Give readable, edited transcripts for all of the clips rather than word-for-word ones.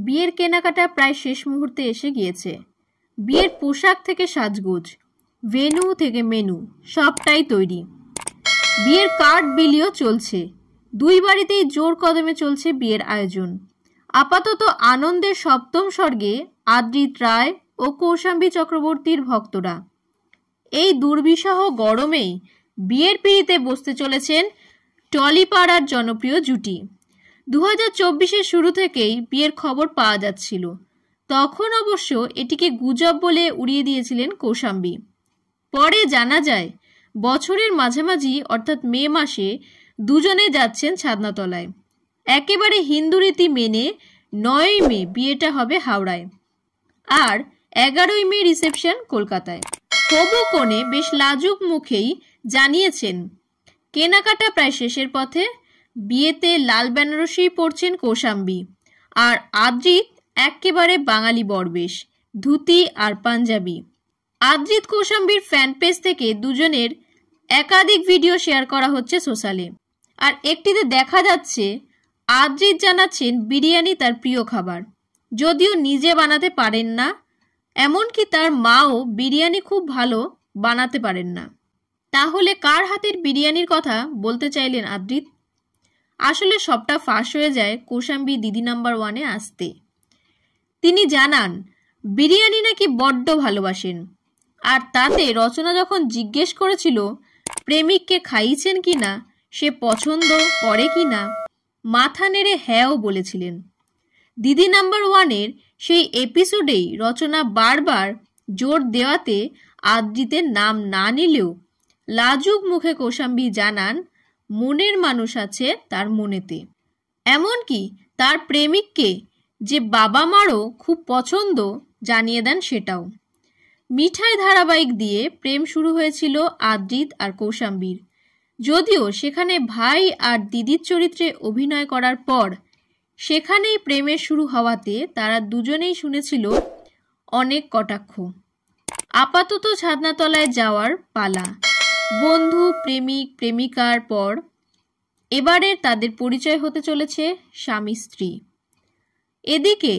বিয়ের কেনাকাটা প্রায় শেষ মুহূর্তে এসে গিয়েছে। বিয়ের পোশাক থেকে সাজগোজ, ভেন্যু থেকে মেনু সবটাই তৈরি। বিয়ের কার্ড বিলিও চলছে। দুই বাড়িতেই জোর কদমে চলছে বিয়ের আয়োজন। আপাতত আনন্দের সপ্তম স্বর্গে আদ্রিত রায় ও কৌশাম্বী চক্রবর্তীর ভক্তরা। এই দুর্বিষহ গরমেই বিয়ের পিঁড়িতে বসতে চলেছেন টলিপাড়ার জনপ্রিয় জুটি। 2024-এর শুরু থেকেই বিয়ের খবর পাওয়া যাচ্ছিল। তখন অবশ্য এটিকে গুজব বলে উড়িয়ে দিয়েছিলেন কৌশাম্বী। পরে জানা যায় বছরের মাঝামাঝি অর্থাৎ মে মাসে দুজনে যাচ্ছেন ছাদনাতলায়। একেবারে হিন্দু রীতি মেনে 9ই মে বিয়েটা হবে হাওড়ায়, আর 11ই মে রিসেপশন কলকাতায়। হবু কনে বেশ লাজুক মুখেই জানিয়েছেন কেনাকাটা প্রায় শেষের পথে। বিয়েতে লাল বেনারসিই পরছেন কৌশাম্বী, আর আদ্রিত একেবারে বাঙালি বরবেশ, ধুতি আর পাঞ্জাবি। আদ্রিত কৌশাম্বীর ফ্যান পেজ থেকে দুজনের একাধিক ভিডিও শেয়ার করা হচ্ছে সোশ্যালে। আর একটিতে দেখা যাচ্ছে আদ্রিত জানাচ্ছেন বিরিয়ানি তার প্রিয় খাবার, যদিও নিজে বানাতে পারেন না, এমনকি তার মাও বিরিয়ানি খুব ভালো বানাতে পারেন না। তাহলে কার হাতের বিরিয়ানির কথা বলতে চাইলেন আদ্রিত? আসলে সবটা ফাঁস হয়ে যায় কৌশাম্বী দিদি নাম্বার 1-এ আসতে। তিনি জানান বিরিয়ানি নাকি বড্ড ভালোবাসেন, আর তাতে রচনা যখন জিজ্ঞেস করেছিল প্রেমিককে খাইয়েছেন কিনা, সে পছন্দ করে কিনা, মাথা নেড়ে হ্যাঁও বলেছিলেন। দিদি নাম্বার 1-এর সেই এপিসোডেই রচনা বারবার জোর দেওয়াতে আদ্রিতের নাম না নিলেও লাজুক মুখে কৌশাম্বী জানান মনের মানুষ আছে তার মনেতে। এমনকি তার প্রেমিককে যে বাবা মারও খুব পছন্দ জানিয়ে দেন সেটাও। মিঠাই ধারাবাহিক দিয়ে প্রেম শুরু হয়েছিল আদ্রিত আর কৌশাম্বীর, যদিও সেখানে ভাই আর দিদির চরিত্রে অভিনয় করার পর সেখানেই প্রেমের শুরু হওয়াতে তারা দুজনেই শুনেছিল অনেক কটাক্ষ। আপাতত ছাদনাতলায় যাওয়ার পালা। বন্ধু, প্রেমিক, প্রেমিকার পর এবারে তাদের পরিচয় হতে চলেছে স্বামী স্ত্রী। এদিকে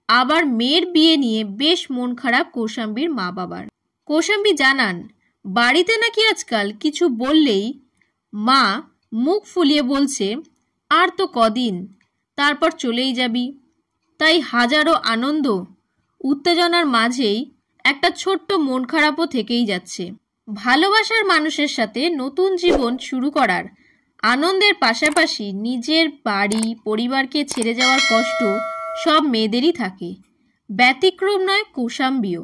আবার মেয়ের বিয়ে নিয়ে বেশ মন খারাপ কৌশাম্বীর মা বাবার। কৌশাম্বী জানান বাড়িতে নাকি আজকাল কিছু বললেই মা মুখ ফুলিয়ে বলছে আর তো কদিন, তারপর চলেই যাবি। তাই হাজারো আনন্দ উত্তেজনার মাঝেই একটা ছোট্ট মন খারাপও থেকেই যাচ্ছে। ভালোবাসার মানুষের সাথে নতুন জীবন শুরু করার আনন্দের পাশাপাশি নিজের বাড়ি পরিবারকে ছেড়ে যাওয়ার কষ্ট সব মেয়েদেরই থাকে, ব্যতিক্রম নয় কৌশাম্বীও।